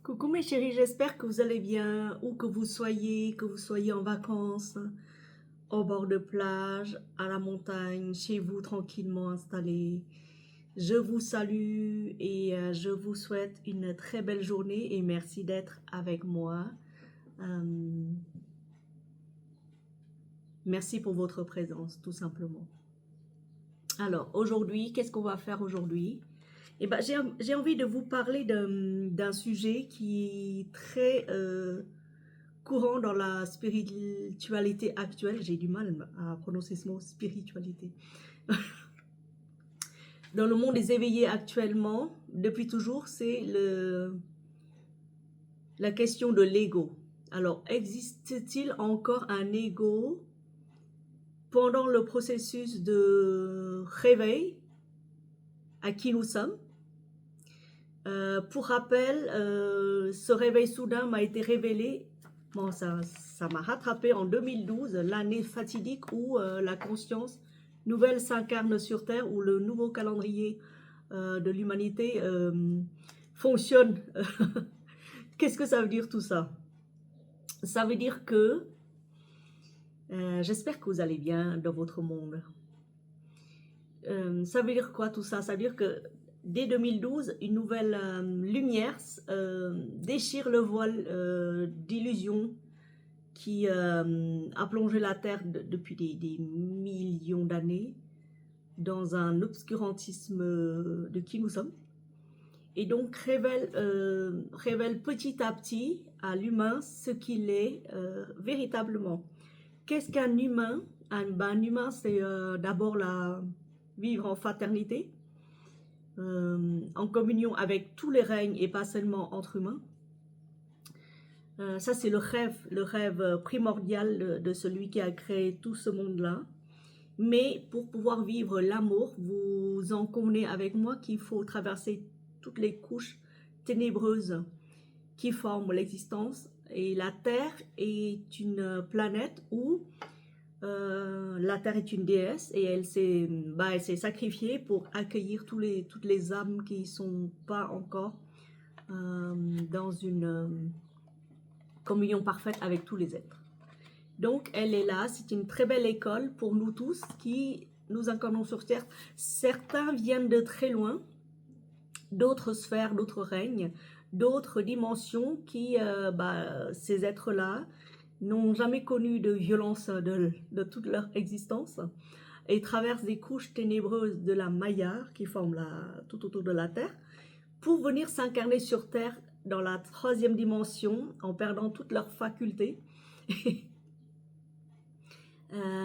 Coucou mes chéris, j'espère que vous allez bien, où que vous soyez en vacances, au bord de plage, à la montagne, chez vous tranquillement installés. Je vous salue et je vous souhaite une très belle journée et merci d'être avec moi. Euh, merci pour votre présence, tout simplement. Alors aujourd'hui, qu'est-ce qu'on va faire aujourd'hui? Eh ben, j'ai envie de vous parler d'un sujet qui est très courant dans la spiritualité actuelle. J'ai du mal à prononcer ce mot, spiritualité. Dans le monde des éveillés actuellement, depuis toujours, c'est la question de l'ego. Alors, existe-t-il encore un ego pendant le processus de réveil à qui nous sommes? Pour rappel, ce réveil soudain m'a été révélé, bon, ça m'a rattrapé en 2012, l'année fatidique où la conscience nouvelle s'incarne sur Terre, où le nouveau calendrier de l'humanité fonctionne. Qu'est-ce que ça veut dire tout ça? Ça veut dire que, j'espère que vous allez bien dans votre monde. Ça veut dire quoi tout ça? Ça veut dire que dès 2012, une nouvelle lumière déchire le voile d'illusion qui a plongé la Terre depuis des millions d'années dans un obscurantisme de qui nous sommes. Et donc révèle petit à petit à l'humain ce qu'il est véritablement. Qu'est-ce qu'un humain? Un humain, c'est d'abord vivre en fraternité, en communion avec tous les règnes et pas seulement entre humains. Ça, c'est le rêve primordial de celui qui a créé tout ce monde-là. Mais pour pouvoir vivre l'amour, vous en convenez avec moi qu'il faut traverser toutes les couches ténébreuses qui forment l'existence. Et la Terre est une planète où la Terre est une déesse et elle s'est sacrifiée pour accueillir toutes les âmes qui ne sont pas encore dans une communion parfaite avec tous les êtres. Donc elle est là, c'est une très belle école pour nous tous qui nous incarnons sur Terre. Certains viennent de très loin, d'autres sphères, d'autres règnes, d'autres dimensions qui, ces êtres-là, n'ont jamais connu de violence de toute leur existence et traversent des couches ténébreuses de la Maya qui forment tout autour de la Terre pour venir s'incarner sur Terre dans la troisième dimension en perdant toutes leurs facultés.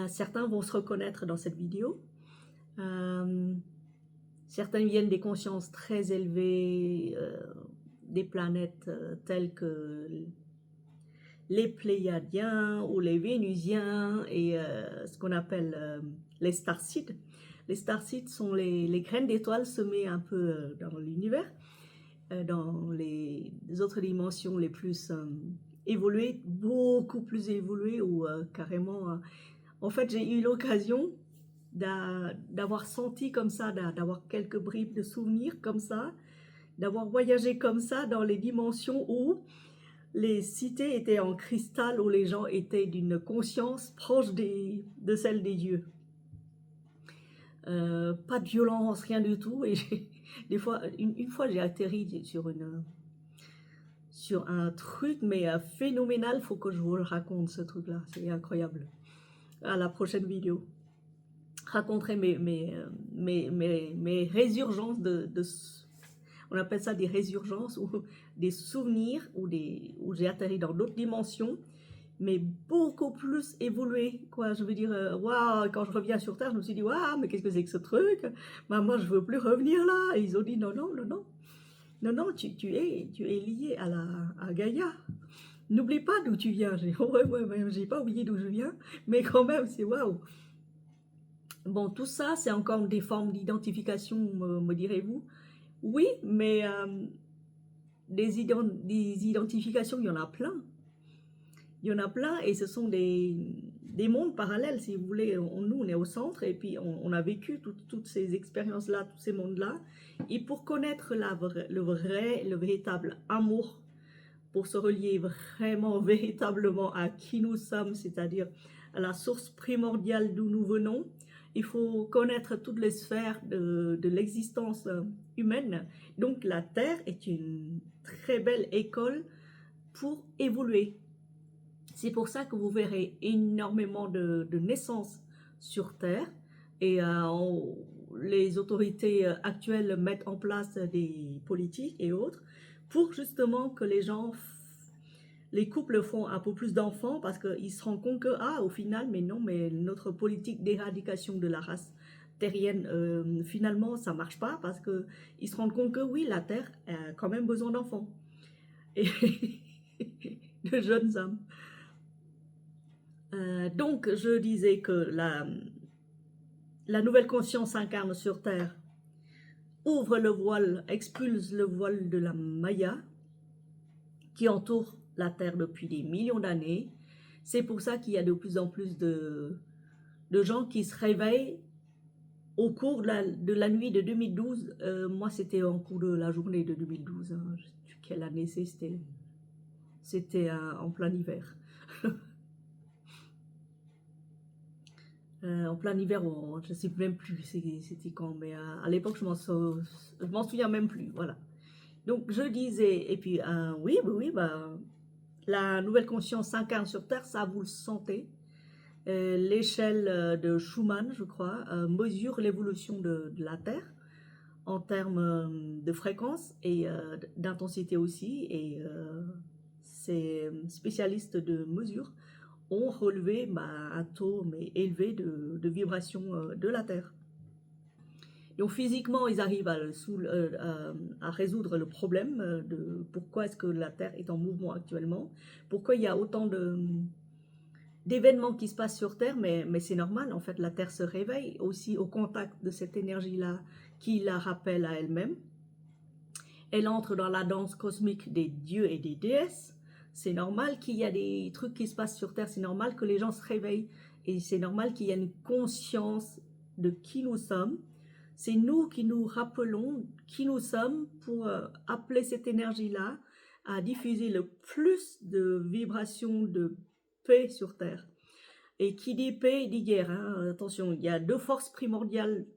Certains vont se reconnaître dans cette vidéo. Certains viennent des consciences très élevées, des planètes telles que les Pléiadiens ou les Vénusiens et ce qu'on appelle les starseeds. Les starseeds sont les graines d'étoiles semées un peu dans l'univers, dans les autres dimensions les plus évoluées, beaucoup plus évoluées ou carrément... en fait, j'ai eu l'occasion d'avoir senti comme ça, d'avoir quelques bribes de souvenirs comme ça, d'avoir voyagé comme ça dans les dimensions où les cités étaient en cristal, où les gens étaient d'une conscience proche de celle des dieux. Pas de violence, rien du tout. Et des fois, une fois, j'ai atterri sur un truc, mais phénoménal. Il faut que je vous le raconte, ce truc-là. C'est incroyable. À la prochaine vidéo. Raconterai mes résurgences on appelle ça des résurgences ou des souvenirs où j'ai atterri dans d'autres dimensions, mais beaucoup plus évolué, quoi. Je veux dire, waouh, quand je reviens sur Terre, je me suis dit, waouh, mais qu'est-ce que c'est que ce truc? Moi, je veux plus revenir là. Et ils ont dit, non, non, non, non. Non, non, tu es lié à Gaïa. N'oublie pas d'où tu viens. J'ai dit, ouais, j'ai pas oublié d'où je viens, mais quand même, c'est waouh. Bon, tout ça, c'est encore des formes d'identification, me direz-vous. Oui, mais des identifications, il y en a plein. Il y en a plein et ce sont des mondes parallèles, si vous voulez. Nous, on est au centre et puis on a vécu toutes ces expériences-là, tous ces mondes-là. Et pour connaître le véritable amour pour se relier vraiment, véritablement à qui nous sommes, c'est-à-dire à la source primordiale d'où nous venons, il faut connaître toutes les sphères de l'existence humaine. Donc la Terre est une très belle école pour évoluer. C'est pour ça que vous verrez énormément de naissances sur Terre et les autorités actuelles mettent en place des politiques et autres pour justement que les couples font un peu plus d'enfants parce qu'ils se rendent compte que, au final, mais non, mais notre politique d'éradication de la race terrienne, finalement, ça marche pas parce qu'ils se rendent compte que oui, la Terre a quand même besoin d'enfants et de jeunes âmes. Donc, je disais que la nouvelle conscience s'incarne sur Terre, ouvre le voile, expulse le voile de la Maya qui entoure la Terre depuis des millions d'années. C'est pour ça qu'il y a de plus en plus de gens qui se réveillent au cours de la nuit de 2012. Moi, c'était en cours de la journée de 2012. Hein. Quelle année c'était? C'était en plein hiver. En plein hiver, je ne sais même plus c'était quand, mais à l'époque, je m'en souviens même plus, voilà. Donc, je disais, et puis, oui, la nouvelle conscience s'incarne sur Terre, ça, vous le sentez. L'échelle de Schumann, je crois, mesure l'évolution de la Terre en termes de fréquence et d'intensité aussi, et ces spécialistes de mesure ont relevé un taux élevé de vibration de la Terre. Donc physiquement, ils arrivent à résoudre le problème de pourquoi est-ce que la Terre est en mouvement actuellement, pourquoi il y a autant d'événements qui se passent sur Terre, mais c'est normal, en fait, la Terre se réveille aussi au contact de cette énergie-là qui la rappelle à elle-même. Elle entre dans la danse cosmique des dieux et des déesses. C'est normal qu'il y a des trucs qui se passent sur Terre, c'est normal que les gens se réveillent et c'est normal qu'il y ait une conscience de qui nous sommes. C'est nous qui nous rappelons qui nous sommes pour appeler cette énergie-là à diffuser le plus de vibrations de paix sur Terre. Et qui dit paix, dit guerre. Hein. Attention, il y a deux forces primordiales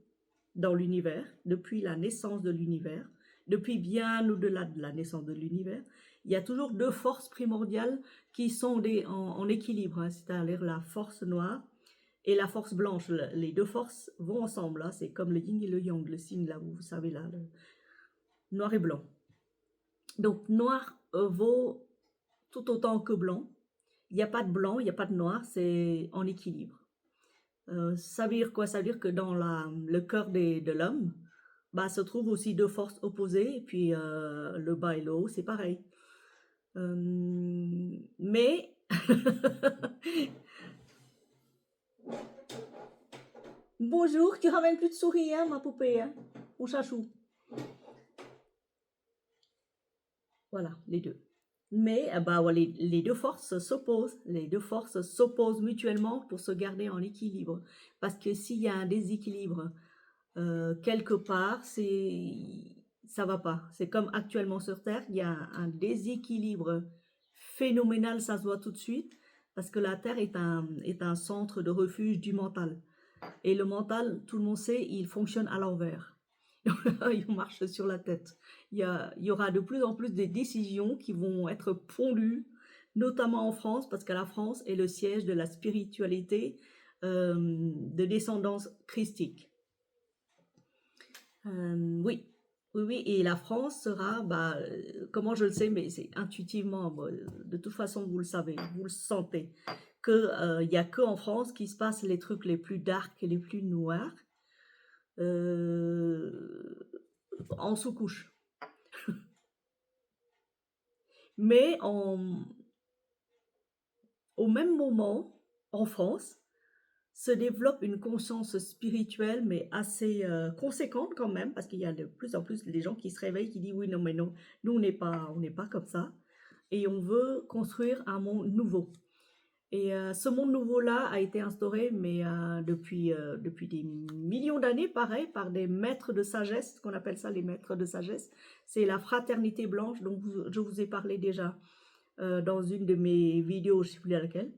dans l'univers, depuis la naissance de l'univers, depuis bien au-delà de la naissance de l'univers. Il y a toujours deux forces primordiales qui sont en équilibre, hein, c'est-à-dire la force noire et la force blanche. Les deux forces vont ensemble, là. C'est comme le yin et le yang, le signe là, vous savez là, le noir et blanc. Donc noir vaut tout autant que blanc. Il n'y a pas de blanc, il n'y a pas de noir, c'est en équilibre. Ça veut dire quoi? Ça veut dire que dans le cœur de l'homme, se trouvent aussi deux forces opposées, et puis le bas et le haut, c'est pareil. Mais bonjour, tu ramènes plus de souris, hein, ma poupée, hein, mon chachou. Voilà, les deux. Mais les deux forces s'opposent. Les deux forces s'opposent mutuellement pour se garder en équilibre. Parce que s'il y a un déséquilibre quelque part, ça va pas. C'est comme actuellement sur Terre, il y a un déséquilibre phénoménal, ça se voit tout de suite, parce que la Terre est un centre de refuge du mental. Et le mental, tout le monde sait, il fonctionne à l'envers. Il marche sur la tête. Il y aura de plus en plus des décisions qui vont être pondues, notamment en France, parce que la France est le siège de la spiritualité de descendance christique. Oui, et la France sera, comment je le sais, mais c'est intuitivement, de toute façon vous le savez, vous le sentez, qu'il n'y a qu'en France qu'il se passe les trucs les plus dark et les plus noirs en sous-couche. Mais au même moment, en France, se développe une conscience spirituelle, mais assez conséquente quand même, parce qu'il y a de plus en plus des gens qui se réveillent, qui disent oui, non, mais non, nous, on n'est pas comme ça. Et on veut construire un monde nouveau. Et ce monde nouveau-là a été instauré, mais depuis des millions d'années, pareil, par des maîtres de sagesse, ce qu'on appelle ça les maîtres de sagesse. C'est la fraternité blanche dont je vous ai parlé déjà dans une de mes vidéos, je ne sais plus laquelle.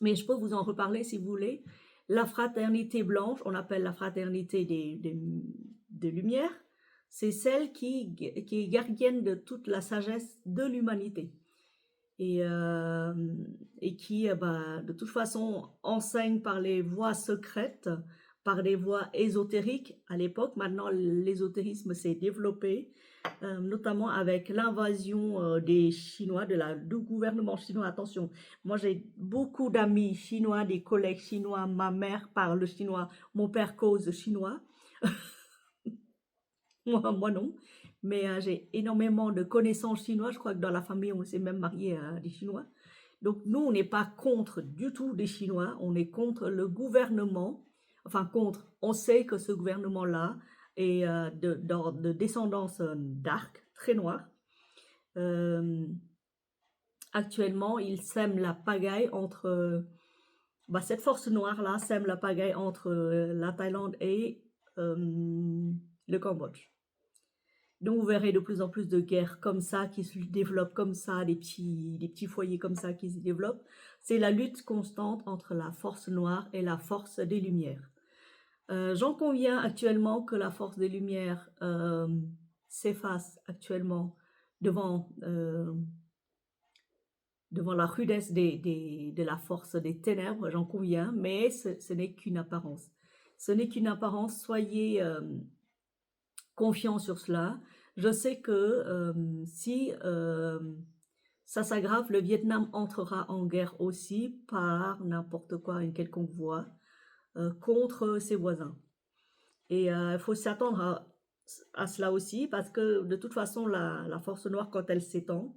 Mais je peux vous en reparler si vous voulez. La fraternité blanche, on appelle la fraternité des Lumières, c'est celle qui est gardienne de toute la sagesse de l'humanité. Et, qui, de toute façon, enseigne par les voies secrètes, par des voies ésotériques à l'époque. Maintenant, l'ésotérisme s'est développé, notamment avec l'invasion des Chinois, du gouvernement chinois. Attention, moi j'ai beaucoup d'amis chinois, des collègues chinois, ma mère parle chinois, mon père cause chinois, moi non, mais j'ai énormément de connaissances chinois. Je crois que dans la famille, on s'est même marié à des Chinois. Donc nous, on n'est pas contre du tout des Chinois, on est contre le gouvernement, enfin contre, on sait que ce gouvernement-là est de descendance dark, très noire. Actuellement, il sème la pagaille entre, cette force noire-là sème la pagaille entre la Thaïlande et le Cambodge. Donc vous verrez de plus en plus de guerres comme ça qui se développent comme ça, des petits foyers comme ça qui se développent. C'est la lutte constante entre la force noire et la force des Lumières. J'en conviens actuellement que la force des Lumières s'efface actuellement devant la rudesse de la force des ténèbres, j'en conviens, mais ce n'est qu'une apparence. Ce n'est qu'une apparence, soyez confiants sur cela. Je sais que si ça s'aggrave, le Vietnam entrera en guerre aussi par n'importe quoi, une quelconque voie, contre ses voisins. Et il faut s'attendre à cela aussi, parce que de toute façon, la force noire, quand elle s'étend,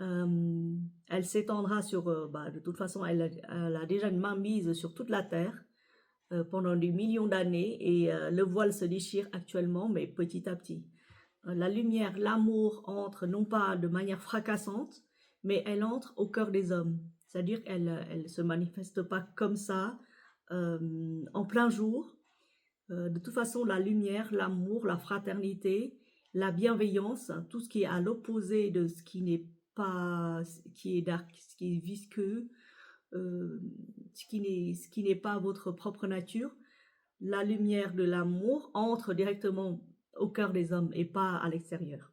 elle s'étendra sur, de toute façon, elle a déjà une mainmise sur toute la Terre pendant des millions d'années, et le voile se déchire actuellement, mais petit à petit. La lumière, l'amour entre non pas de manière fracassante, mais elle entre au cœur des hommes. C'est-à-dire qu'elle ne se manifeste pas comme ça, en plein jour. De toute façon, la lumière, l'amour, la fraternité, la bienveillance, tout ce qui est à l'opposé de ce qui n'est pas, ce qui est dark, ce qui est visqueux, ce qui n'est pas votre propre nature, la lumière de l'amour entre directement au cœur des hommes et pas à l'extérieur.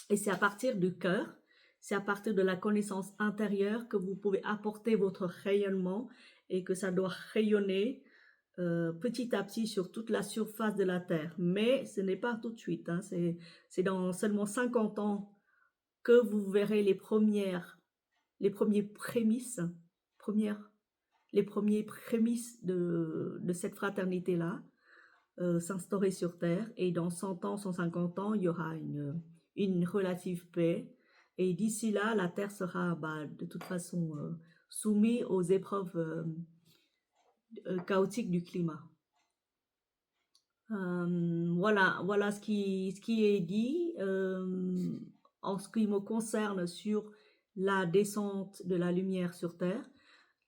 Et c'est à partir du cœur, c'est à partir de la connaissance intérieure que vous pouvez apporter votre rayonnement, et que ça doit rayonner petit à petit sur toute la surface de la Terre. Mais ce n'est pas tout de suite, hein, c'est dans seulement 50 ans que vous verrez les premiers prémices de cette fraternité-là s'instaurer sur Terre. Et dans 100 ans, 150 ans, il y aura une relative paix. Et d'ici là, la Terre sera de toute façon soumise aux épreuves chaotiques du climat. Voilà ce qui est dit en ce qui me concerne sur la descente de la lumière sur Terre.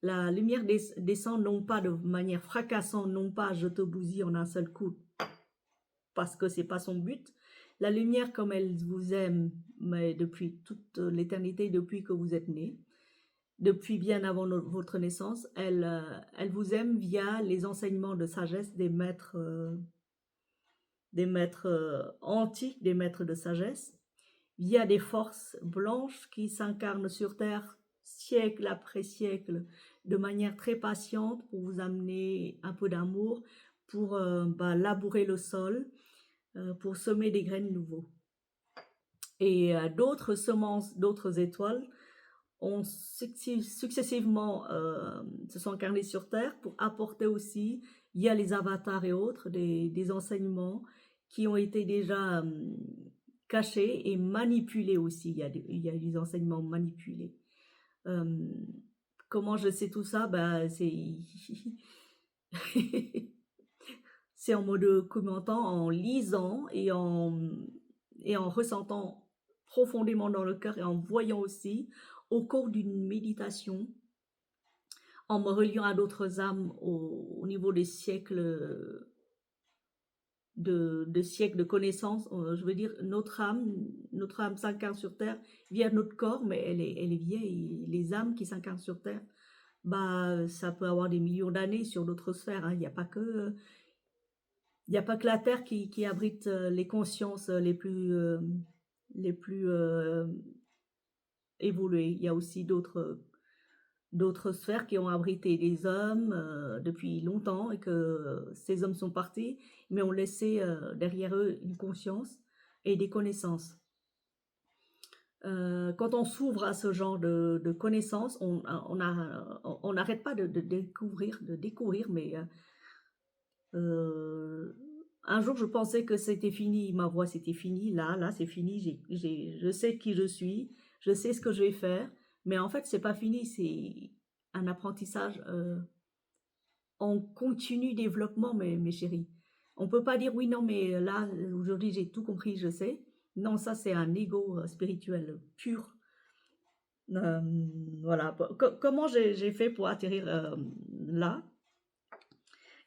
La lumière descend non pas de manière fracassante, non pas je te bousille en un seul coup, parce que c'est pas son but. La lumière, comme elle vous aime, mais depuis toute l'éternité, depuis que vous êtes né, depuis bien avant votre naissance, elle vous aime via les enseignements de sagesse des maîtres antiques, des maîtres de sagesse, via des forces blanches qui s'incarnent sur Terre siècle après siècle, de manière très patiente, pour vous amener un peu d'amour, pour labourer le sol, pour semer des graines nouveaux. Et d'autres semences, d'autres étoiles ont successivement se sont incarnées sur Terre pour apporter aussi, via les avatars et autres, des enseignements qui ont été déjà cachés et manipulés aussi. Il y a des enseignements manipulés. Comment je sais tout ça? C'est en me documentant, en lisant et en ressentant profondément dans le cœur, et en voyant aussi au cours d'une méditation, en me reliant à d'autres âmes au niveau des siècles de siècles de connaissances. Je veux dire, notre âme s'incarne sur Terre via notre corps, mais elle est vieille. Les âmes qui s'incarnent sur Terre, bah, ça peut avoir des millions d'années sur d'autres sphères, hein. Il n'y a pas que la Terre qui abrite les consciences les plus évoluées. Il y a aussi d'autres sphères qui ont abrité des hommes depuis longtemps et que ces hommes sont partis, mais ont laissé derrière eux une conscience et des connaissances. Quand on s'ouvre à ce genre de connaissances, on n'arrête pas de découvrir, mais un jour je pensais que c'était fini, ma voix c'était fini, là c'est fini, je sais qui je suis, je sais ce que je vais faire, mais en fait c'est pas fini, c'est un apprentissage en continu développement, mes chéris. On peut pas dire oui, non, mais là, aujourd'hui j'ai tout compris, je sais. Non, ça c'est un ego spirituel pur. Euh, voilà. Comment j'ai fait pour atterrir là?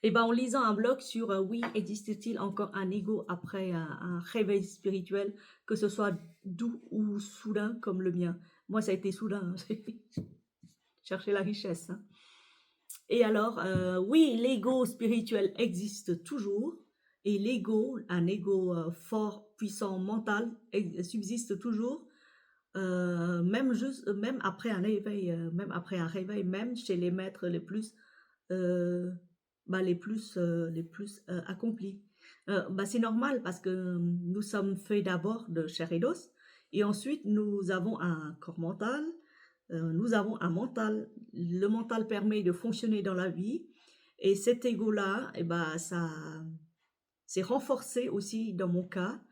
Eh ben, en lisant un blog sur oui, existe-t-il encore un ego après un réveil spirituel, que ce soit doux ou soudain comme le mien. Moi, ça a été soudain, hein. Chercher la richesse, hein. Et alors, oui, l'ego spirituel existe toujours, et l'ego, un ego fort, puissant, mental, subsiste toujours, même après un réveil, même chez les maîtres euh, les plus accomplis. Bah, c'est normal parce que nous sommes faits d'abord de chair et d'os, et ensuite nous avons un corps mental, nous avons un mental. Le mental permet de fonctionner dans la vie, et cet ego-là, eh ben, ça s'est renforcé aussi dans mon cas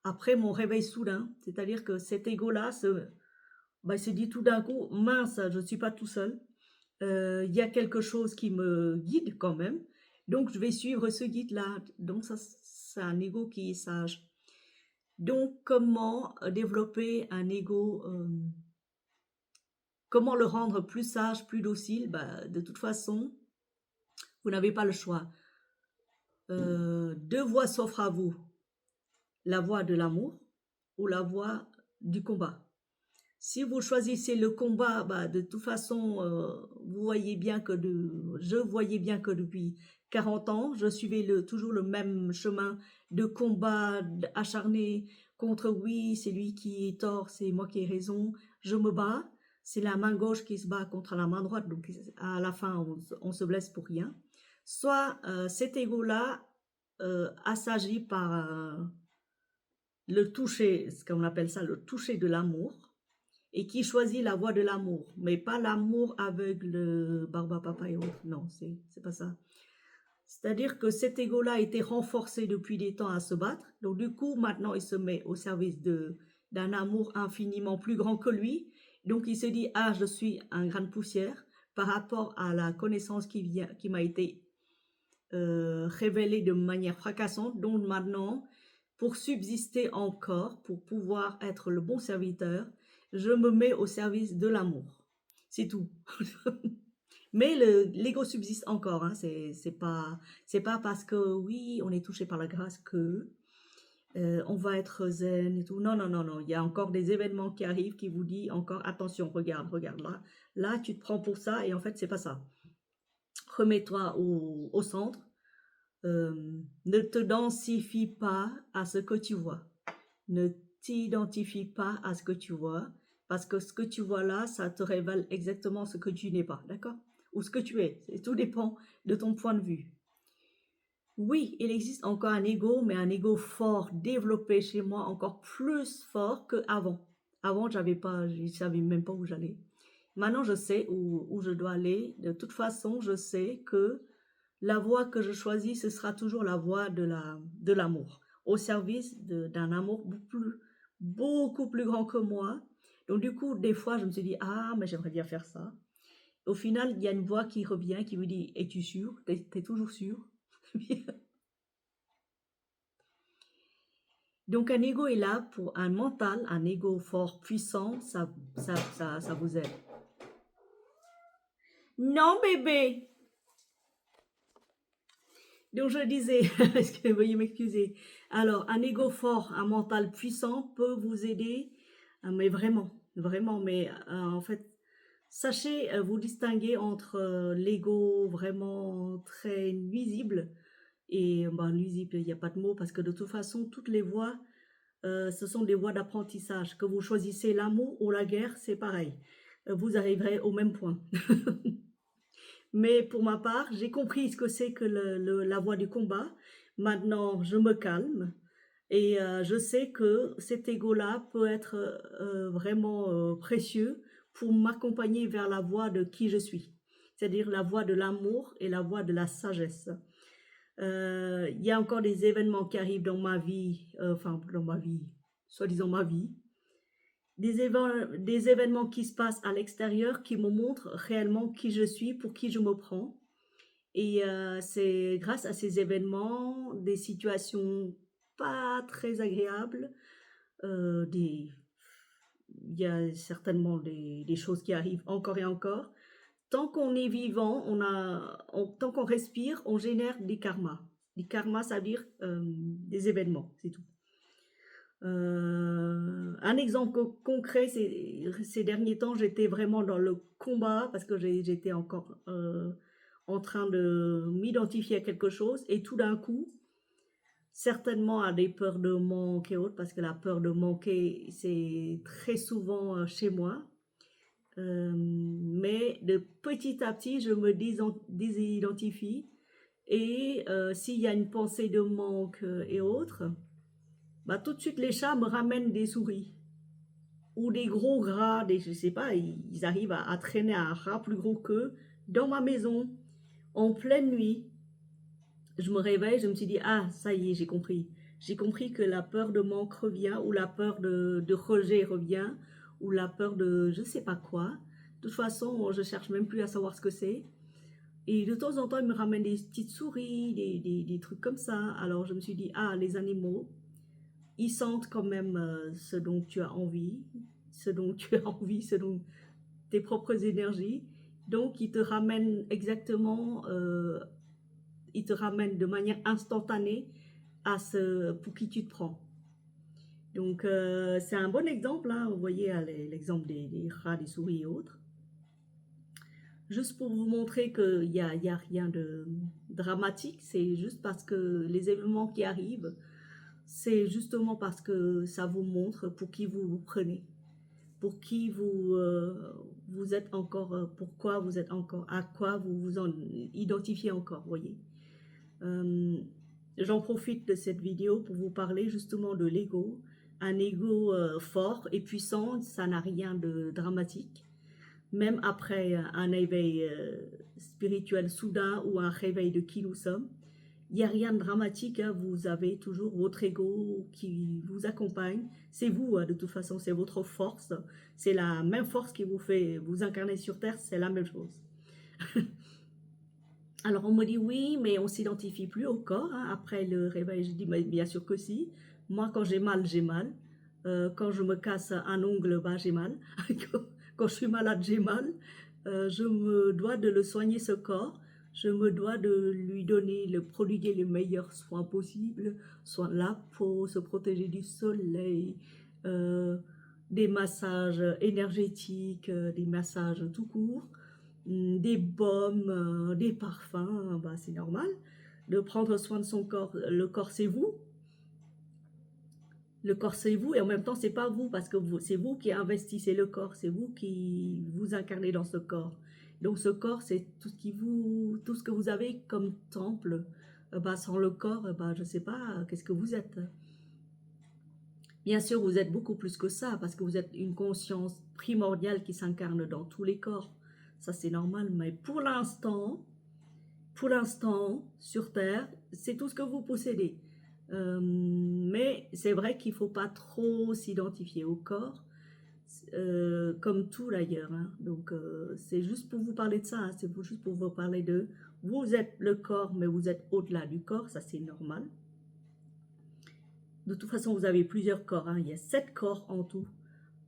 après mon réveil soudain. C'est-à-dire que cet ego-là se dit tout d'un coup, mince, je ne suis pas tout seul. Il y a quelque chose qui me guide quand même, donc je vais suivre ce guide-là. Donc ça, c'est un ego qui est sage. Donc comment développer un ego, comment le rendre plus sage, plus docile? Bah, de toute façon, vous n'avez pas le choix. Deux voies s'offrent à vous, la voie de l'amour ou la voie du combat. Si vous choisissez le combat, bah, de toute façon, je voyais bien que depuis 40 ans, je suivais toujours le même chemin de combat acharné contre oui, c'est lui qui est tort, c'est moi qui ai raison, je me bats. C'est la main gauche qui se bat contre la main droite, donc à la fin, on se blesse pour rien. Soit cet ego-là assagi par le toucher, ce qu'on appelle ça le toucher de l'amour, et qui choisit la voie de l'amour, mais pas l'amour aveugle, barba papa et autres. Non, c'est pas ça. C'est-à-dire que cet ego-là a été renforcé depuis des temps à se battre. Donc du coup, maintenant, il se met au service d'un amour infiniment plus grand que lui. Donc il se dit, ah, je suis un grain de poussière par rapport à la connaissance qui m'a été révélée de manière fracassante. Donc maintenant, pour subsister encore, pour pouvoir être le bon serviteur, je me mets au service de l'amour. C'est tout. Mais l'ego subsiste encore, hein. C'est pas parce que oui, on est touché par la grâce que on va être zen et tout. Non, non, non, non. Il y a encore des événements qui arrivent qui vous disent encore attention, regarde là. Là, tu te prends pour ça et en fait, c'est pas ça. Remets-toi au centre. Ne te densifie pas à ce que tu vois. Ne t'identifie pas à ce que tu vois, parce que ce que tu vois là, ça te révèle exactement ce que tu n'es pas, d'accord? Ou ce que tu es. Tout dépend de ton point de vue. Oui, il existe encore un ego, mais un ego fort, développé chez moi, encore plus fort qu'avant. Avant, je savais même pas où j'allais. Maintenant, je sais où je dois aller. De toute façon, je sais que la voie que je choisis, ce sera toujours la voie de l'amour, au service d'un amour beaucoup plus grand que moi. Donc du coup, des fois, je me suis dit, ah, mais j'aimerais bien faire ça. Au final, il y a une voix qui revient, qui me dit, es-tu sûr? T'es toujours sûr? Donc un ego est là pour un mental, un ego fort, puissant, ça vous aide. Non, bébé! Donc je disais, veuillez m'excuser. Alors, un ego fort, un mental puissant peut vous aider, mais vraiment, vraiment, mais en fait, sachez vous distinguer entre l'ego vraiment très nuisible et nuisible, il n'y a pas de mot, parce que de toute façon, toutes les voies, ce sont des voies d'apprentissage. Que vous choisissez l'amour ou la guerre, c'est pareil. Vous arriverez au même point. Mais pour ma part, j'ai compris ce que c'est que la voie du combat. Maintenant, je me calme et je sais que cet ego-là peut être vraiment précieux pour m'accompagner vers la voie de qui je suis, c'est-à-dire la voie de l'amour et la voie de la sagesse. Il y a encore des événements qui arrivent dans ma vie, enfin dans ma vie, soi-disant ma vie, des événements qui se passent à l'extérieur qui me montrent réellement qui je suis, pour qui je me prends. Et c'est grâce à ces événements, des situations pas très agréables, il y a certainement des choses qui arrivent encore et encore. Tant qu'on est vivant, tant qu'on respire, on génère des karmas. Les karmas, ça veut dire des événements, c'est tout. Un exemple concret, ces derniers temps, j'étais vraiment dans le combat parce que j'étais encore en train de m'identifier à quelque chose et tout d'un coup, certainement à des peurs de manque et autres, parce que la peur de manquer, c'est très souvent chez moi. Mais de petit à petit, je me désidentifie et s'il y a une pensée de manque et autres, bah, tout de suite les chats me ramènent des souris ou des gros rats, je sais pas, ils arrivent à traîner un rat plus gros qu'eux dans ma maison en pleine nuit. Je me réveille, je me suis dit, ah, ça y est, j'ai compris. J'ai compris que la peur de manque revient, ou la peur de rejet revient, ou la peur de je sais pas quoi. De toute façon, je cherche même plus à savoir ce que c'est. Et de temps en temps, ils me ramènent des petites souris, des trucs comme ça. Alors je me suis dit, ah, les animaux, ils sentent quand même ce dont tu as envie, ce dont tu as envie, ce dont tes propres énergies. Donc, ils te ramènent exactement, ils te ramènent de manière instantanée à ce pour qui tu te prends. Donc, c'est un bon exemple, hein, vous voyez l'exemple des rats, des souris et autres. Juste pour vous montrer qu'il n'y a rien de dramatique, c'est juste parce que les événements qui arrivent, c'est justement parce que ça vous montre pour qui vous vous prenez, pour qui vous êtes encore, pourquoi vous êtes encore, à quoi vous vous en identifiez encore, voyez. J'en profite de cette vidéo pour vous parler justement de l'ego. Un ego fort et puissant, ça n'a rien de dramatique. Même après un éveil spirituel soudain ou un réveil de qui nous sommes, il n'y a rien de dramatique, hein. Vous avez toujours votre ego qui vous accompagne. C'est vous, hein, de toute façon, c'est votre force. C'est la même force qui vous fait vous incarner sur Terre, c'est la même chose. Alors on me dit oui, mais on ne s'identifie plus au corps, hein. Après le réveil, je dis mais bien sûr que si. Moi, quand j'ai mal, j'ai mal. Quand je me casse un ongle, bah, j'ai mal. Quand je suis malade, j'ai mal. Je me dois de le soigner, ce corps. Je me dois de lui donner, le prodiguer les meilleurs soins possibles, soins de la peau, se protéger du soleil, des massages énergétiques, des massages tout court, des baumes, des parfums, bah, c'est normal. De prendre soin de son corps, le corps c'est vous. Le corps c'est vous et en même temps c'est pas vous parce que c'est vous qui investissez le corps, c'est vous qui vous incarnez dans ce corps. Donc ce corps c'est tout ce que vous avez comme temple. Bah, sans le corps, bah, je sais pas, qu'est-ce que vous êtes. Bien sûr vous êtes beaucoup plus que ça parce que vous êtes une conscience primordiale qui s'incarne dans tous les corps. Ça c'est normal, mais pour l'instant sur Terre, c'est tout ce que vous possédez. Mais c'est vrai qu'il ne faut pas trop s'identifier au corps, comme tout d'ailleurs. Hein. Donc c'est juste pour vous parler de ça, hein. C'est juste pour vous parler de vous êtes le corps, mais vous êtes au-delà du corps, ça c'est normal. De toute façon, vous avez plusieurs corps, hein. Il y a 7 corps en tout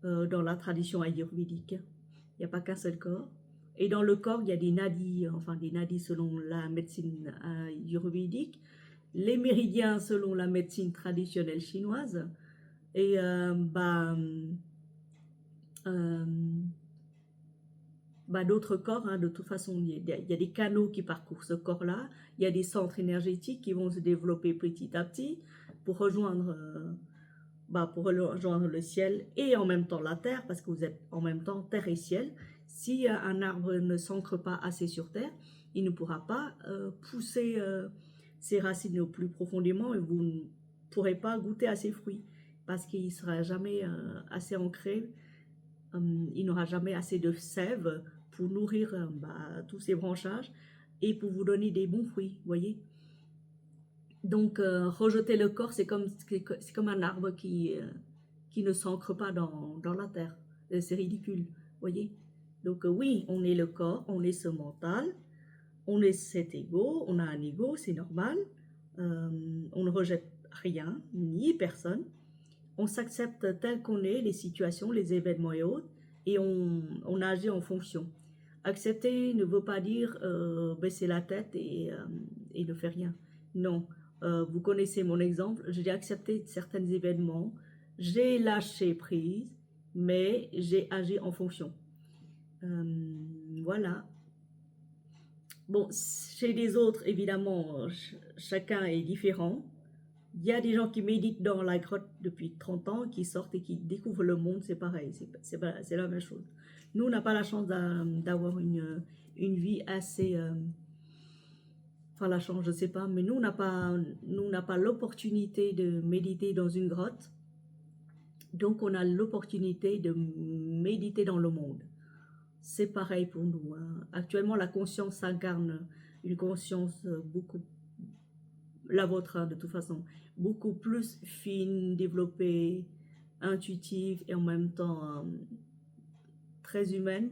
dans la tradition ayurvédique. Il n'y a pas qu'un seul corps. Et dans le corps, il y a des nadis, enfin des nadis selon la médecine ayurvédique, les méridiens selon la médecine traditionnelle chinoise, et euh, d'autres corps, hein, de toute façon, il y a des canaux qui parcourent ce corps-là, il y a des centres énergétiques qui vont se développer petit à petit pour rejoindre, le ciel et en même temps la terre, parce que vous êtes en même temps terre et ciel. Si un arbre ne s'ancre pas assez sur terre, il ne pourra pas pousser ses racines au plus profondément et vous ne pourrez pas goûter à ses fruits parce qu'il ne sera jamais assez ancré, il n'aura jamais assez de sève pour nourrir tous ces branchages et pour vous donner des bons fruits, voyez. Donc, rejeter le corps, c'est comme un arbre qui ne s'ancre pas dans la terre. C'est ridicule, voyez. Donc, oui, on est le corps, on est ce mental, on est cet ego, on a un ego, c'est normal. On ne rejette rien, ni personne. On s'accepte tel qu'on est, les situations, les événements et autres, et on agit en fonction. Accepter ne veut pas dire baisser la tête et ne faire rien. Non, vous connaissez mon exemple, j'ai accepté certains événements, j'ai lâché prise, mais j'ai agi en fonction. Voilà. Bon, chez les autres, évidemment, chacun est différent. Il y a des gens qui méditent dans la grotte depuis 30 ans, qui sortent et qui découvrent le monde, c'est pareil, c'est la même chose. Nous, on n'a pas la chance d'avoir une vie assez... enfin, la chance, je ne sais pas, mais nous, on n'a pas l'opportunité de méditer dans une grotte. Donc, on a l'opportunité de méditer dans le monde. C'est pareil pour nous. Hein. Actuellement, la conscience incarne une conscience beaucoup, la vôtre hein, de toute façon, beaucoup plus fine, développée, intuitive et en même temps très humaine.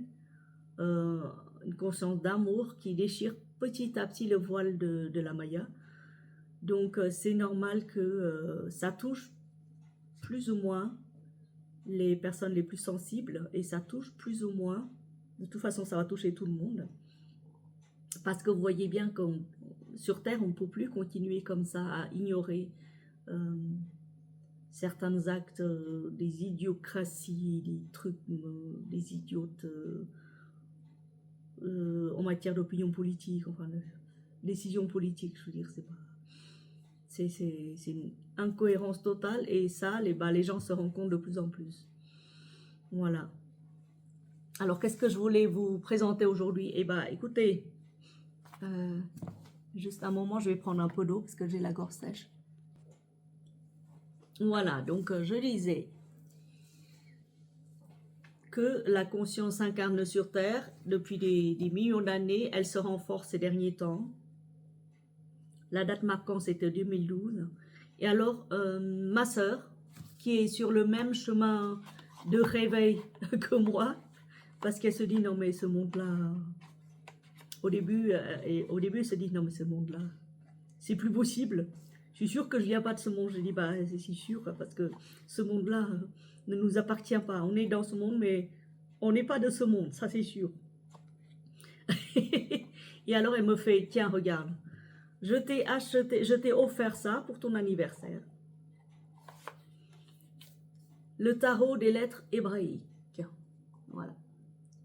Une conscience d'amour qui déchire petit à petit le voile de la Maya. Donc, c'est normal que ça touche plus ou moins les personnes les plus sensibles et ça touche plus ou moins, de toute façon ça va toucher tout le monde parce que vous voyez bien que sur Terre on ne peut plus continuer comme ça à ignorer certains actes, des idiocraties, des trucs, des idiotes en matière d'opinion politique, enfin de décision politique, je veux dire, c'est une incohérence totale et ça, les gens se rendent compte de plus en plus. Voilà. Alors, qu'est-ce que je voulais vous présenter aujourd'hui? Eh bien, écoutez, juste un moment, je vais prendre un peu d'eau parce que j'ai la gorge sèche. Voilà, donc je disais que la conscience s'incarne sur Terre depuis des millions d'années. Elle se renforce ces derniers temps. La date marquante, c'était 2012. Et alors, ma sœur, qui est sur le même chemin de réveil que moi, parce qu'elle se dit, non mais ce monde-là, au début, elle se dit, non mais ce monde-là, c'est plus possible. Je suis sûre que je ne viens pas de ce monde. Je dis, bah c'est si sûr, parce que ce monde-là ne nous appartient pas. On est dans ce monde, mais on n'est pas de ce monde, ça c'est sûr. Et alors elle me fait, tiens, regarde, je t'ai offert ça pour ton anniversaire. Le tarot des lettres hébraïques. Voilà.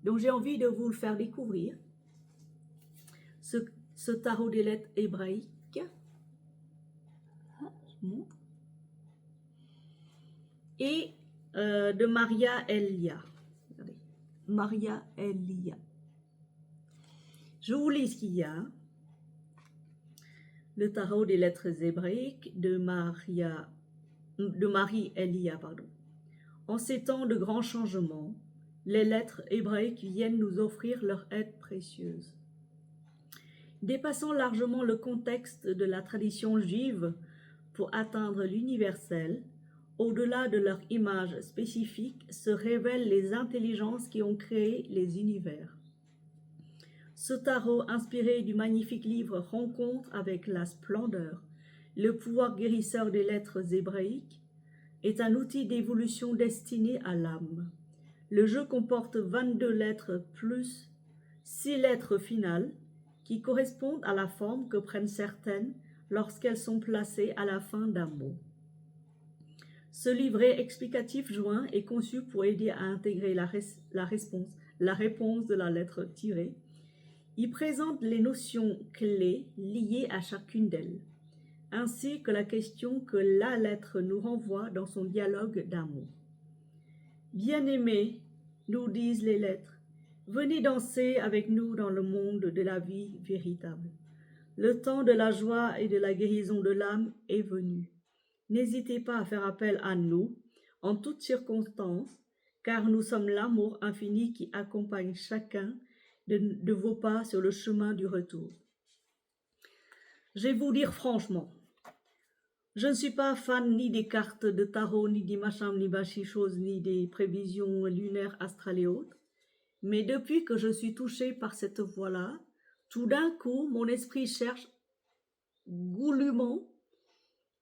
Donc j'ai envie de vous le faire découvrir. Ce tarot des lettres hébraïques. Et de Maria Elia. Regardez. Maria Elia. Je vous lis ce qu'il y a. Le tarot des lettres hébraïques de Marie Elia, pardon. En ces temps de grands changements, les lettres hébraïques viennent nous offrir leur aide précieuse. Dépassant largement le contexte de la tradition juive pour atteindre l'universel, au-delà de leur image spécifique se révèlent les intelligences qui ont créé les univers. Ce tarot, inspiré du magnifique livre Rencontre avec la splendeur, le pouvoir guérisseur des lettres hébraïques, est un outil d'évolution destiné à l'âme. Le jeu comporte 22 lettres plus 6 lettres finales qui correspondent à la forme que prennent certaines lorsqu'elles sont placées à la fin d'un mot. Ce livret explicatif joint est conçu pour aider à intégrer la réponse de la lettre tirée. Il présente les notions clés liées à chacune d'elles, ainsi que la question que la lettre nous renvoie dans son dialogue d'un mot. Bien-aimés, nous disent les lettres, venez danser avec nous dans le monde de la vie véritable. Le temps de la joie et de la guérison de l'âme est venu. N'hésitez pas à faire appel à nous en toutes circonstances, car nous sommes l'amour infini qui accompagne chacun de vos pas sur le chemin du retour. Je vais vous dire franchement, je ne suis pas fan ni des cartes de tarot, ni des machins, ni choses, ni des prévisions lunaires, astrales et autres. Mais depuis que je suis touchée par cette voie-là, tout d'un coup, mon esprit cherche goulûment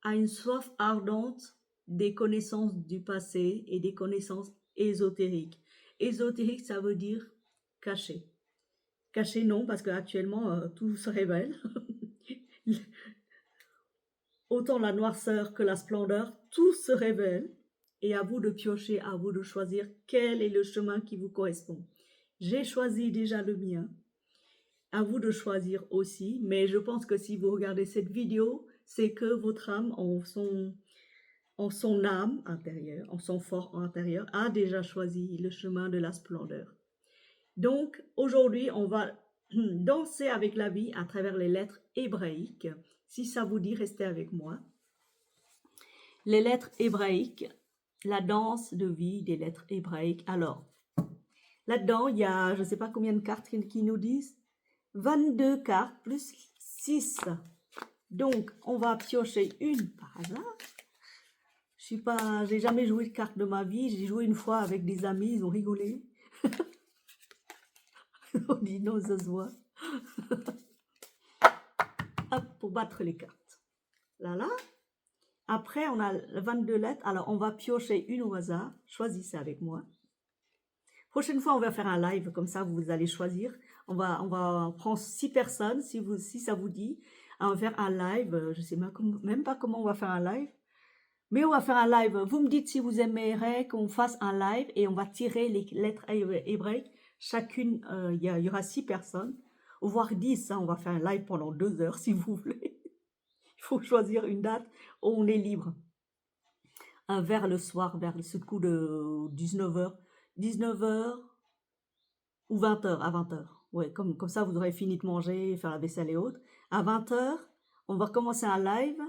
à une soif ardente des connaissances du passé et des connaissances ésotériques. Ésotérique, ça veut dire caché. Caché, non, parce qu'actuellement, tout se révèle. Autant la noirceur que la splendeur, tout se révèle. Et à vous de piocher, à vous de choisir quel est le chemin qui vous correspond. J'ai choisi déjà le mien. À vous de choisir aussi, mais je pense que si vous regardez cette vidéo, c'est que votre âme, en son âme intérieure, en son fort intérieur, a déjà choisi le chemin de la splendeur. Donc, aujourd'hui, on va danser avec la vie à travers les lettres hébraïques. Si ça vous dit, restez avec moi. Les lettres hébraïques, la danse de vie des lettres hébraïques. Alors, là-dedans, il y a, je ne sais pas combien de cartes qui nous disent, 22 cartes plus 6. Donc, on va piocher une par hasard. J'ai jamais joué de carte de ma vie. J'ai joué une fois avec des amis, ils ont rigolé. On dit non, ça se voit. Hop, pour battre les cartes. Là. Après, on a 22 lettres. Alors, on va piocher une au hasard. Choisissez avec moi. Prochaine fois, on va faire un live. Comme ça, vous allez choisir. On va prendre 6 personnes, si ça vous dit. On va faire un live. Je ne sais même pas comment on va faire un live. Mais on va faire un live. Vous me dites si vous aimeriez qu'on fasse un live et on va tirer les lettres hébraïques. Chacune, il y aura 6 personnes, voire 10. Hein, on va faire un live pendant 2 heures si vous voulez. Il faut choisir une date où on est libre. Vers le soir, vers ce coup de 19h. 19h ou 20h, à 20h. Ouais, comme ça, vous aurez fini de manger, faire la vaisselle et autres. À 20h, on va commencer un live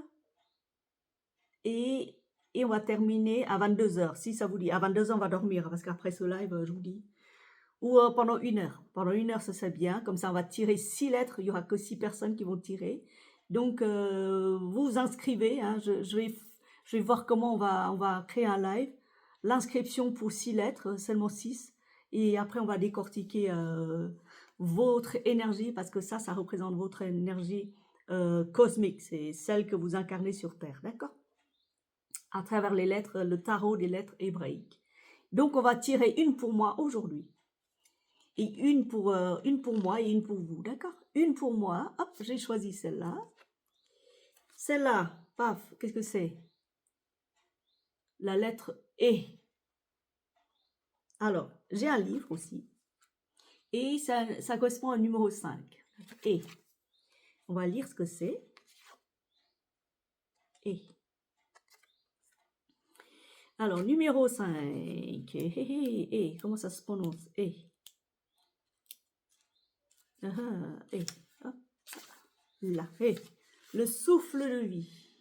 et on va terminer à 22h, si ça vous dit. À 22h, on va dormir, parce qu'après ce live, je vous dis. Ou pendant 1 heure. Pendant 1 heure, ça serait bien. Comme ça, on va tirer 6 lettres. Il n'y aura que 6 personnes qui vont tirer. Donc, vous vous inscrivez. Hein. Je vais voir comment on va créer un live. L'inscription pour 6 lettres, seulement 6. Et après, on va décortiquer votre énergie, parce que ça représente votre énergie cosmique. C'est celle que vous incarnez sur Terre, d'accord? À travers les lettres, le tarot des lettres hébraïques. Donc, on va tirer une pour moi aujourd'hui. Et une pour moi et une pour vous, d'accord? Une pour moi, hop, j'ai choisi celle-là. Celle-là, paf, qu'est-ce que c'est? La lettre E. Alors, j'ai un livre aussi. Et ça correspond au numéro 5. E. On va lire ce que c'est. E. Alors, numéro 5. E. Comment ça se prononce? E. E. Hop. Là. E. Le souffle de vie.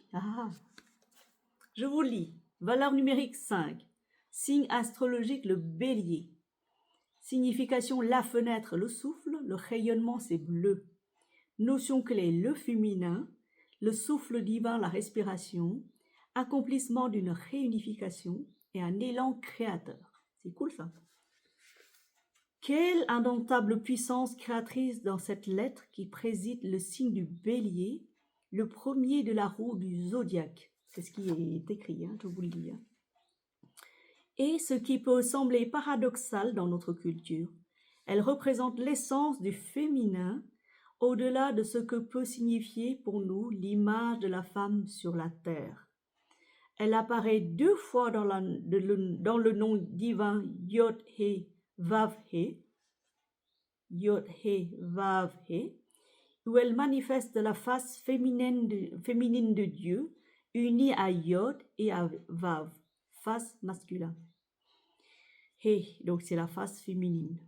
Je vous lis. Valeur numérique 5. Signe astrologique, le bélier. Signification, la fenêtre, le souffle. Le rayonnement, c'est bleu. Notion clé, le féminin. Le souffle divin, la respiration. Accomplissement d'une réunification et un élan créateur. C'est cool ça. Quelle indomptable puissance créatrice dans cette lettre qui préside le signe du bélier, le premier de la roue du zodiaque. C'est ce qui est écrit, hein, je vous le dis. Et ce qui peut sembler paradoxal dans notre culture, Elle représente l'essence du féminin, au-delà de ce que peut signifier pour nous l'image de la femme sur la terre. Elle apparaît 2 fois dans le nom divin Yod-He Vav-He, Yod-He Vav-He, où elle manifeste la face féminine de Dieu, unie à Yod et à Vav, face masculin. He, donc c'est la face féminine.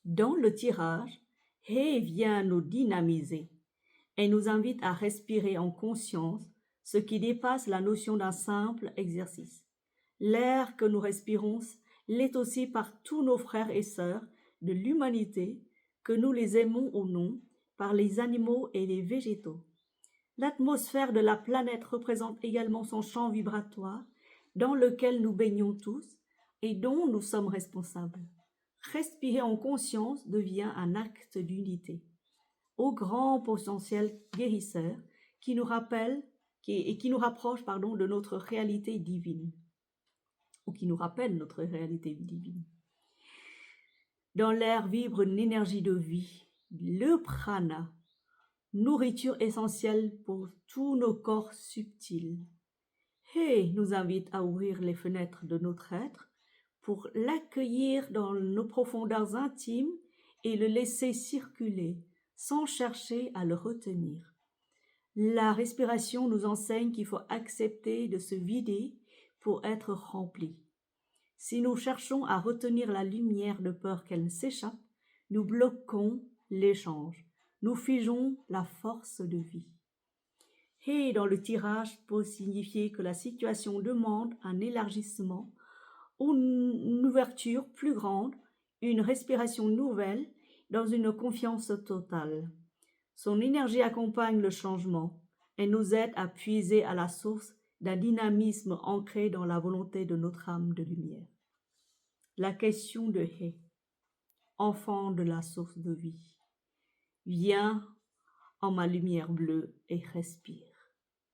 Dans le tirage, He vient nous dynamiser et nous invite à respirer en conscience, ce qui dépasse la notion d'un simple exercice. L'air que nous respirons l'est aussi par tous nos frères et sœurs de l'humanité, que nous les aimons ou non, par les animaux et les végétaux. L'atmosphère de la planète représente également son champ vibratoire, dans lequel nous baignons tous et dont nous sommes responsables. Respirer en conscience devient un acte d'unité, au grand potentiel guérisseur qui nous rappelle qui nous rapproche de notre réalité divine, ou qui nous rappelle notre réalité divine. Dans l'air vibre une énergie de vie, le prana, nourriture essentielle pour tous nos corps subtils. He nous invite à ouvrir les fenêtres de notre être pour l'accueillir dans nos profondeurs intimes et le laisser circuler sans chercher à le retenir. La respiration nous enseigne qu'il faut accepter de se vider pour être rempli. Si nous cherchons à retenir la lumière de peur qu'elle s'échappe, nous bloquons l'échange. Nous figeons la force de vie. Et dans le tirage peut signifier que la situation demande un élargissement ou une ouverture plus grande, une respiration nouvelle dans une confiance totale. Son énergie accompagne le changement et nous aide à puiser à la source d'un dynamisme ancré dans la volonté de notre âme de lumière. La question de He, enfant de la source de vie, viens en ma lumière bleue et respire.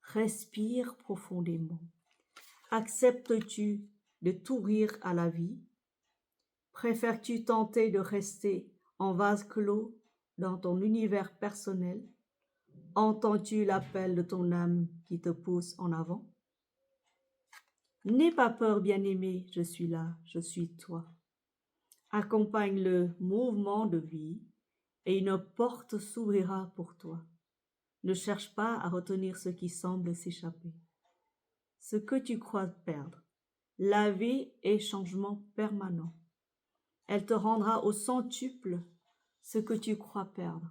Respire profondément. Acceptes-tu de t'ouvrir à la vie? Préfères-tu tenter de rester en vase clos dans ton univers personnel? Entends-tu l'appel de ton âme qui te pousse en avant? N'aie pas peur, bien-aimé, je suis là, je suis toi. Accompagne le mouvement de vie et une porte s'ouvrira pour toi. Ne cherche pas à retenir ce qui semble s'échapper. Ce que tu crois perdre. La vie est changement permanent. Elle te rendra au centuple ce que tu crois perdre.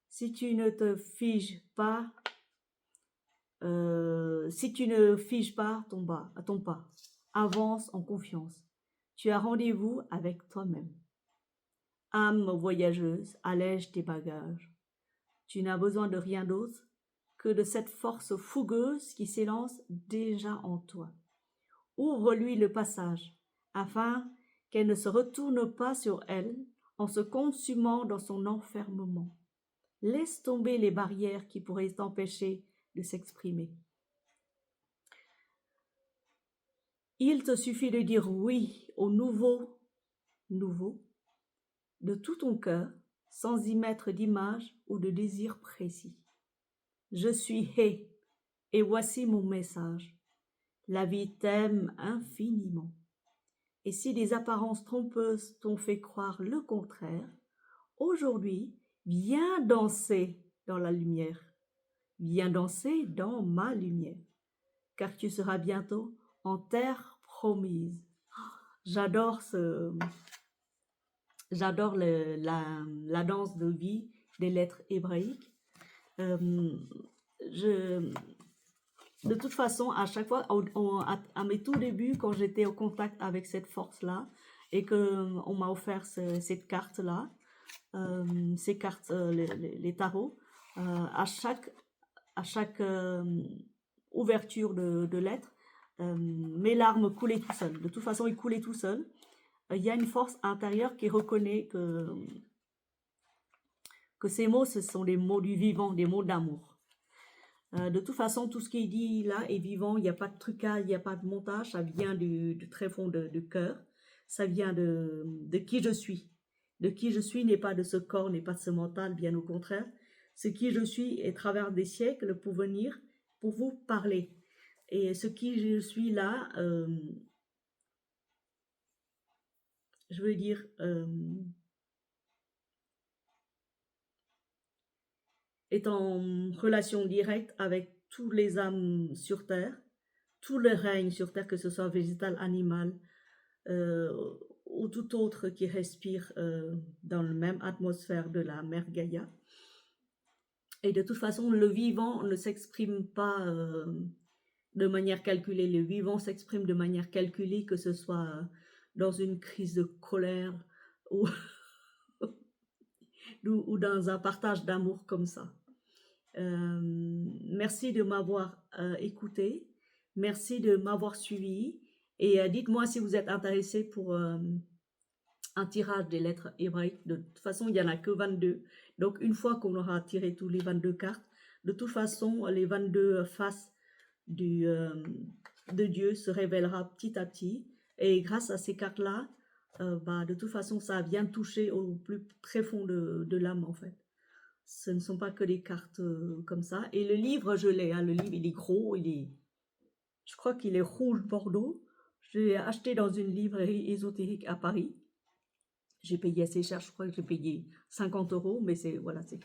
Si tu ne figes pas ton pas, avance en confiance. Tu as rendez-vous avec toi-même. Âme voyageuse, allège tes bagages. Tu n'as besoin de rien d'autre que de cette force fougueuse qui s'élance déjà en toi. Ouvre-lui le passage, afin qu'elle ne se retourne pas sur elle en se consumant dans son enfermement. Laisse tomber les barrières qui pourraient t'empêcher de s'exprimer. Il te suffit de dire oui au nouveau, de tout ton cœur, sans y mettre d'image ou de désir précis. Je suis He, et voici mon message. La vie t'aime infiniment. Et si des apparences trompeuses t'ont fait croire le contraire, aujourd'hui, viens danser dans la lumière. Viens danser dans ma lumière, car tu seras bientôt en terre promise. J'adore la danse de vie des lettres hébraïques. De toute façon, à chaque fois, à mes tout débuts, quand j'étais au contact avec cette force-là, et qu'on m'a offert cette carte-là, ces cartes, les tarots, à chaque ouverture de lettres, mes larmes coulaient tout seules. De toute façon, ils coulaient tout seuls. Il y a une force intérieure qui reconnaît que ces mots, ce sont des mots du vivant, des mots d'amour. De toute façon, tout ce qui est dit là est vivant, il n'y a pas de trucage, il n'y a pas de montage, ça vient du très fond du cœur. ça vient de qui je suis. De qui je suis n'est pas de ce corps, n'est pas de ce mental, bien au contraire. Ce qui je suis est à travers des siècles pour venir, pour vous parler. Et ce qui je suis là, je veux dire, est en relation directe avec tous les âmes sur Terre, tout le règne sur Terre, que ce soit végétal, animal, ou tout autre qui respire dans la même atmosphère de la mère Gaïa. Et de toute façon, le vivant ne s'exprime pas de manière calculée. Le vivant s'exprime de manière calculée, que ce soit dans une crise de colère ou, ou dans un partage d'amour comme ça. Merci de m'avoir écouté. Merci de m'avoir suivi. Et dites-moi si vous êtes intéressé pour un tirage des lettres hébraïques. De toute façon, il n'y en a que 22. Donc, une fois qu'on aura tiré tous les 22 cartes, de toute façon, les 22 faces de Dieu se révélera petit à petit. Et grâce à ces cartes-là, de toute façon, ça vient toucher au plus profond de l'âme, en fait. Ce ne sont pas que des cartes comme ça. Et le livre, je l'ai. Hein, le livre, il est gros. Je crois qu'il est rouge bordeaux. Je l'ai acheté dans une librairie ésotérique à Paris. J'ai payé assez cher. Je crois que j'ai payé 50 €. Mais c'est... Voilà, c'est...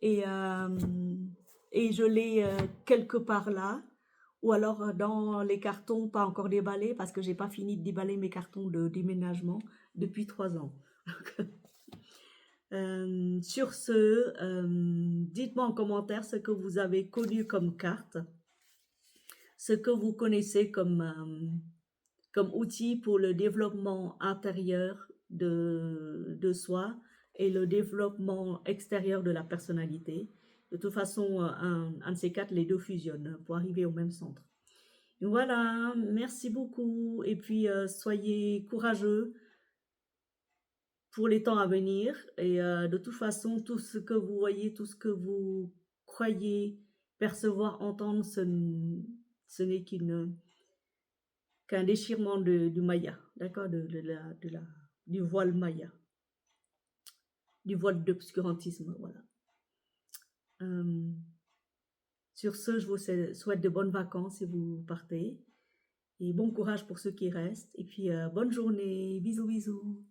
et je l'ai quelque part là. Ou alors dans les cartons, pas encore déballés, parce que j'ai pas fini de déballer mes cartons de déménagement depuis 3 ans. Sur ce, dites-moi en commentaire ce que vous avez connu comme carte, ce que vous connaissez comme outil pour le développement intérieur de soi et le développement extérieur de la personnalité. De toute façon, un de ces quatre, les deux fusionnent pour arriver au même centre. Voilà, merci beaucoup et puis soyez courageux pour les temps à venir. Et de toute façon, tout ce que vous voyez, tout ce que vous croyez percevoir, entendre, ce n'est qu'un déchirement du Maya, d'accord, du voile Maya, du voile d'obscurantisme, voilà. Sur ce, je vous souhaite de bonnes vacances si vous partez. Et bon courage pour ceux qui restent. Et puis, bonne journée. Bisous, bisous.